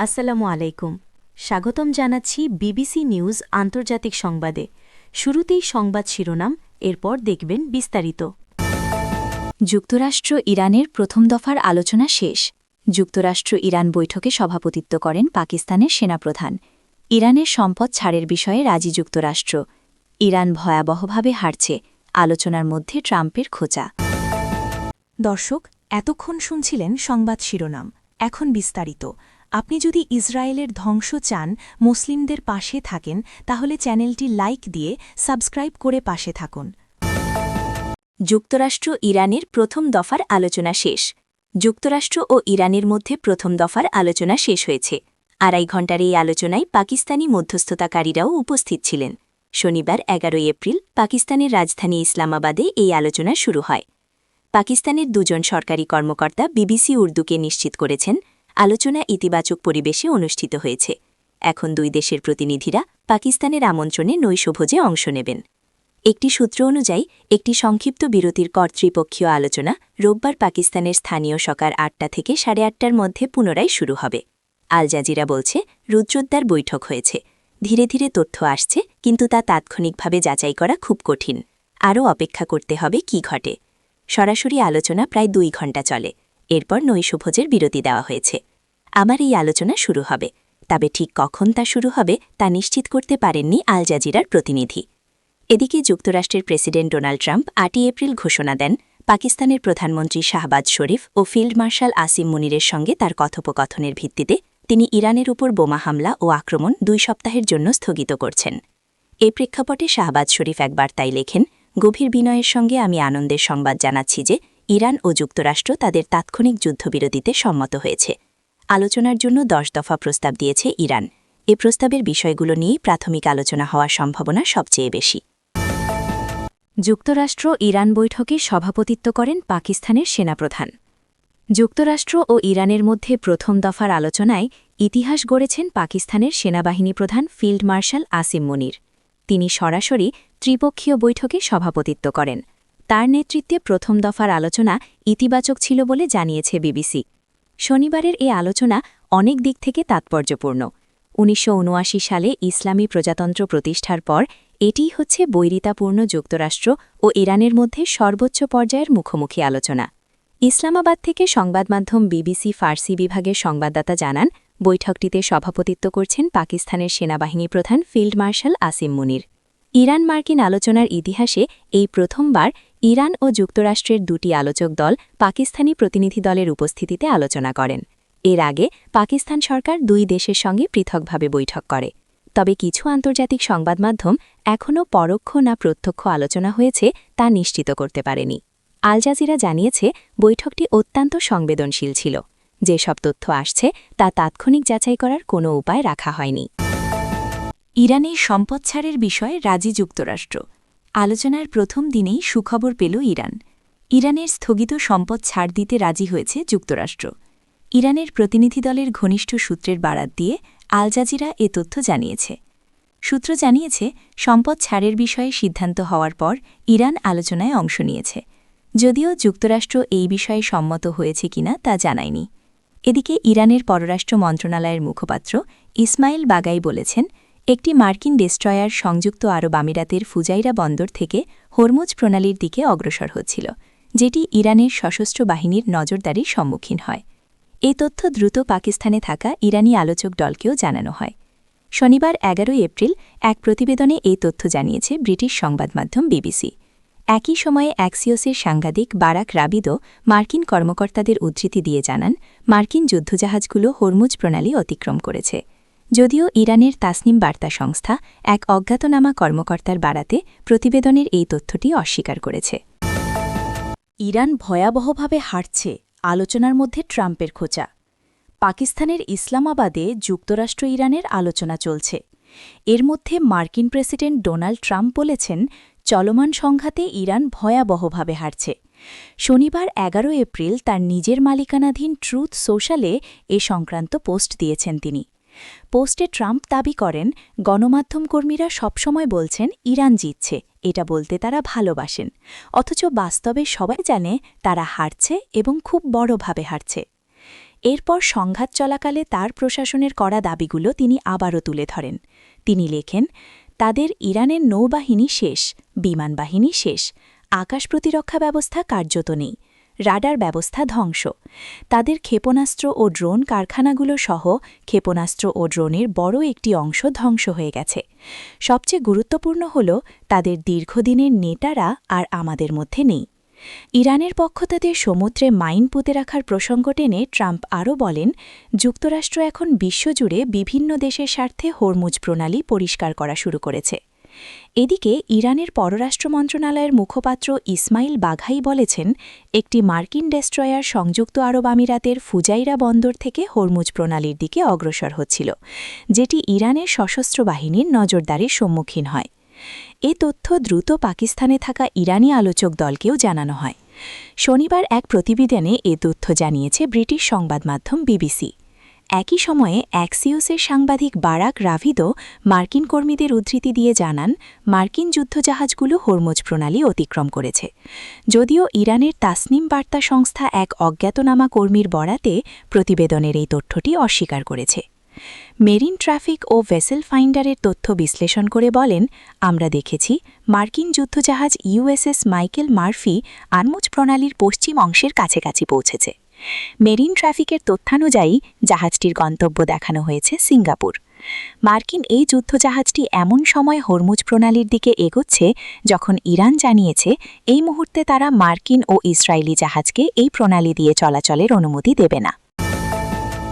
আসসালামু আলাইকুম। স্বাগতম জানাচ্ছি বিবিসি নিউজ আন্তর্জাতিক সংবাদে। শুরুতেই সংবাদ শিরোনাম, এরপর দেখবেন বিস্তারিত। যুক্তরাষ্ট্র ইরানের প্রথম দফার আলোচনা শেষ। যুক্তরাষ্ট্র ইরান বৈঠকে সভাপতিত্ব করেন পাকিস্তানের সেনাপ্রধান। ইরানের সম্পদ ছাড়ের বিষয়ে রাজি যুক্তরাষ্ট্র। ইরান ভয়াবহভাবে হারছে, আলোচনার মধ্যে ট্রাম্পের খোঁচা। দর্শক, এতক্ষণ শুনছিলেন সংবাদ শিরোনাম, এখন বিস্তারিত। আপনি যদি ইসরায়েলের ধ্বংস চান, মুসলিমদের পাশে থাকেন, তাহলে চ্যানেলটি লাইক দিয়ে সাবস্ক্রাইব করে পাশে থাকুন। যুক্তরাষ্ট্র ইরানের প্রথম দফার আলোচনা শেষ। যুক্তরাষ্ট্র ও ইরানের মধ্যে প্রথম দফার আলোচনা শেষ হয়েছে। 2.5 ঘণ্টার এই আলোচনায় পাকিস্তানি মধ্যস্থতাকারীরাও উপস্থিত ছিলেন। শনিবার 11 এপ্রিল পাকিস্তানের রাজধানী ইসলামাবাদে এই আলোচনা শুরু হয়। পাকিস্তানের দুজন সরকারি কর্মকর্তা বিবিসি উর্দুকে নিশ্চিত করেছেন, আলোচনা ইতিবাচক পরিবেশে অনুষ্ঠিত হয়েছে। এখন দুই দেশের প্রতিনিধিরা পাকিস্তানের আমন্ত্রণে নৈশভোজে অংশ নেবেন। একটি সূত্র অনুযায়ী একটি সংক্ষিপ্ত বিরতির কর্তৃপক্ষীয় আলোচনা রোববার পাকিস্তানের স্থানীয় সকাল 8টা থেকে 8:30টার মধ্যে পুনরায় শুরু হবে। আল জাজিরা বলছে, রুদ্রদ্বার বৈঠক হয়েছে। ধীরে ধীরে তথ্য আসছে, কিন্তু তা তাৎক্ষণিকভাবে যাচাই করা খুব কঠিন। আরও অপেক্ষা করতে হবে কি ঘটে। সরাসরি আলোচনা প্রায় 2 ঘণ্টা চলে। এরপর নৈশভোজের বিরতি দেওয়া হয়েছে। আবার এই আলোচনা শুরু হবে, তবে ঠিক কখন তা শুরু হবে তা নিশ্চিত করতে পারেননি আল জাজিরার প্রতিনিধি। এদিকে যুক্তরাষ্ট্রের প্রেসিডেন্ট ডোনাল্ড ট্রাম্প 8 এপ্রিল ঘোষণা দেন, পাকিস্তানের প্রধানমন্ত্রী শাহবাজ শরীফ ও ফিল্ড মার্শাল আসিম মুনিরের সঙ্গে তার কথোপকথনের ভিত্তিতে তিনি ইরানের উপর বোমা হামলা ও আক্রমণ 2 সপ্তাহের জন্য স্থগিত করছেন। এই প্রেক্ষাপটে শাহবাজ শরীফ এক বার্তায় লেখেন, গভীর বিনয়ের সঙ্গে আমি আনন্দের সংবাদ জানাচ্ছি যে ইরান ও যুক্তরাষ্ট্র তাদের তাৎক্ষণিক যুদ্ধবিরতিতে সম্মত হয়েছে। আলোচনার জন্য 10 দফা প্রস্তাব দিয়েছে ইরান। এ প্রস্তাবের বিষয়গুলো নিয়েই প্রাথমিক আলোচনা হওয়ার সম্ভাবনা সবচেয়ে বেশি। যুক্তরাষ্ট্র ইরান বৈঠকে সভাপতিত্ব করেন পাকিস্তানের সেনাপ্রধান। যুক্তরাষ্ট্র ও ইরানের মধ্যে প্রথম দফার আলোচনায় ইতিহাস গড়েছেন পাকিস্তানের সেনাবাহিনী প্রধান ফিল্ড মার্শাল আসিম মুনির। তিনি সরাসরি ত্রিপক্ষীয় বৈঠকে সভাপতিত্ব করেন। তার নেতৃত্বে প্রথম দফার আলোচনা ইতিবাচক ছিল বলে জানিয়েছে বিবিসি। শনিবারের এ আলোচনা অনেক দিক থেকে তাৎপর্যপূর্ণ। 1979 সালে ইসলামী প্রজাতন্ত্র প্রতিষ্ঠার পর এটিই হচ্ছে বৈরিতাপূর্ণ যুক্তরাষ্ট্র ও ইরানের মধ্যে সর্বোচ্চ পর্যায়ের মুখোমুখি আলোচনা। ইসলামাবাদ থেকে সংবাদমাধ্যম বিবিসি ফার্সি বিভাগের সংবাদদাতা জানান, বৈঠকটিতে সভাপতিত্ব করছেন পাকিস্তানের সেনাবাহিনী প্রধান ফিল্ড মার্শাল আসিম মুনির। ইরান মার্কিন আলোচনার ইতিহাসে এই প্রথমবার ইরান ও যুক্তরাষ্ট্রের দুটি আলোচক দল পাকিস্তানি প্রতিনিধি দলের উপস্থিতিতে আলোচনা করেন। এর আগে পাকিস্তান সরকার 2 দেশের সঙ্গে পৃথকভাবে বৈঠক করে। তবে কিছু আন্তর্জাতিক সংবাদমাধ্যম এখনও পরোক্ষ না প্রত্যক্ষ আলোচনা হয়েছে তা নিশ্চিত করতে পারেনি। আল জাজিরা জানিয়েছে, বৈঠকটি অত্যন্ত সংবেদনশীল ছিল। যেসব তথ্য আসছে তা তাৎক্ষণিক যাচাই করার কোনো উপায় রাখা হয়নি। ইরানের সম্পদ ছাড়ের বিষয়ে রাজি যুক্তরাষ্ট্র। আলোচনার প্রথম দিনেই সুখবর পেল ইরান। ইরানের স্থগিত সম্পদ ছাড় দিতে রাজি হয়েছে যুক্তরাষ্ট্র। ইরানের প্রতিনিধি দলের ঘনিষ্ঠ সূত্রের বারাত দিয়ে আল জাজিরা এ তথ্য জানিয়েছে। সূত্র জানিয়েছে, সম্পদ ছাড়ের বিষয়ে সিদ্ধান্ত হওয়ার পর ইরান আলোচনায় অংশ নিয়েছে। যদিও যুক্তরাষ্ট্র এই বিষয়ে সম্মত হয়েছে কিনা তা জানায়নি। এদিকে ইরানের পররাষ্ট্র মন্ত্রণালয়ের মুখপাত্র ইসমাইল বাগাই বলেছেন, একটি মার্কিন ডেস্ট্রয়ার সংযুক্ত আরব আমিরাতের ফুজাইরা বন্দর থেকে হরমুজ প্রণালীর দিকে অগ্রসর হচ্ছিল, যেটি ইরানের সশস্ত্র বাহিনীর নজরদারির সম্মুখীন হয়। এই তথ্য দ্রুত পাকিস্তানে থাকা ইরানি আলোচক দলকেও জানানো হয়। শনিবার 11 এপ্রিল এক প্রতিবেদনে এই তথ্য জানিয়েছে ব্রিটিশ সংবাদমাধ্যম বিবিসি। একই সময়ে অ্যাক্সিওসের সাংবাদিক বারাক রাবিদও মার্কিন কর্মকর্তাদের উদ্ধৃতি দিয়ে জানান, মার্কিন যুদ্ধজাহাজগুলো হরমুজ প্রণালী অতিক্রম করেছে। যদিও ইরানের তাসনিম বার্তা সংস্থা এক অজ্ঞাতনামা কর্মকর্তার বারাতে প্রতিবেদনের এই তথ্যটি অস্বীকার করেছে। ইরান ভয়াবহভাবে হারছে, আলোচনার মধ্যে ট্রাম্পের খোঁচা। পাকিস্তানের ইসলামাবাদে যুক্তরাষ্ট্র ইরানের আলোচনা চলছে। এর মধ্যে মার্কিন প্রেসিডেন্ট ডোনাল্ড ট্রাম্প বলেছেন, চলমান সংঘাতে ইরান ভয়াবহভাবে হারছে। শনিবার 11 এপ্রিল তার নিজের মালিকানাধীন ট্রুথ সোশ্যালে এ সংক্রান্ত পোস্ট দিয়েছেন তিনি। পোস্টে ট্রাম্প দাবি করেন, গণমাধ্যম কর্মীরা সবসময় বলছেন ইরান জিতছে, এটা বলতে তারা ভালোবাসেন, অথচ বাস্তবে সবাই জানে তারা হারছে এবং খুব বড়ভাবে হারছে। এরপর সংঘাত চলাকালে তার প্রশাসনের করা দাবিগুলো তিনি আবারও তুলে ধরেন। তিনি লেখেন, তাদের ইরানের নৌবাহিনী শেষ, বিমান বাহিনী শেষ, আকাশ প্রতিরক্ষা ব্যবস্থা কার্যত নেই, রাডার ব্যবস্থা ধ্বংস, তাদের ক্ষেপণাস্ত্র ও ড্রোন কারখানাগুলো সহ ক্ষেপণাস্ত্র ও ড্রোনের বড় একটি অংশ ধ্বংস হয়ে গেছে। সবচেয়ে গুরুত্বপূর্ণ হল তাদের দীর্ঘদিনের নেতারা আর আমাদের মধ্যে নেই। ইরানের পক্ষ তাদের সমুদ্রে মাইন পুঁতে রাখার প্রসঙ্গ টেনে ট্রাম্প আরও বলেন, যুক্তরাষ্ট্র এখন বিশ্বজুড়ে বিভিন্ন দেশের স্বার্থে হরমুজ প্রণালী পরিষ্কার করা শুরু করেছে। এদিকে ইরানের পররাষ্ট্র মন্ত্রণালয়ের মুখপাত্র ইসমাইল বাঘাই বলেছেন, একটি মার্কিন ডেস্ট্রয়ার সংযুক্ত আরব আমিরাতের ফুজাইরা বন্দর থেকে হরমুজ প্রণালীর দিকে অগ্রসর হচ্ছিল, যেটি ইরানের সশস্ত্র বাহিনীর নজরদারির সম্মুখীন হয়। এ তথ্য দ্রুত পাকিস্তানে থাকা ইরানি আলোচক দলকেও জানানো হয়। শনিবার এক প্রতিবেদনে এ তথ্য জানিয়েছে ব্রিটিশ সংবাদ মাধ্যম বিবিসি। একই সময়ে অ্যাক্সিওসের সাংবাদিক বারাক রাভিদো মার্কিন কর্মীদের উদ্ধৃতি দিয়ে জানান, মার্কিন যুদ্ধজাহাজগুলো হরমুজ প্রণালী অতিক্রম করেছে। যদিও ইরানের তাসনিম বার্তা সংস্থা এক অজ্ঞাতনামা কর্মীর বরাতে প্রতিবেদনের এই তথ্যটি অস্বীকার করেছে। মেরিন ট্রাফিক ও ভেসেল ফাইন্ডারের তথ্য বিশ্লেষণ করে বলেন, আমরা দেখেছি মার্কিন যুদ্ধজাহাজ ইউএসএস মাইকেল মার্ফি হরমুজ প্রণালীর পশ্চিম অংশের কাছাকাছি পৌঁছেছে। মেরিন ট্রাফিকের তথ্যানুযায়ী জাহাজটির গন্তব্য দেখানো হয়েছে সিঙ্গাপুর। মার্কিন এই যুদ্ধজাহাজটি এমন সময় হরমুজ প্রণালীর দিকে এগোচ্ছে যখন ইরান জানিয়েছে এই মুহূর্তে তারা মার্কিন ও ইসরায়েলি জাহাজকে এই প্রণালী দিয়ে চলাচলের অনুমতি দেবে না।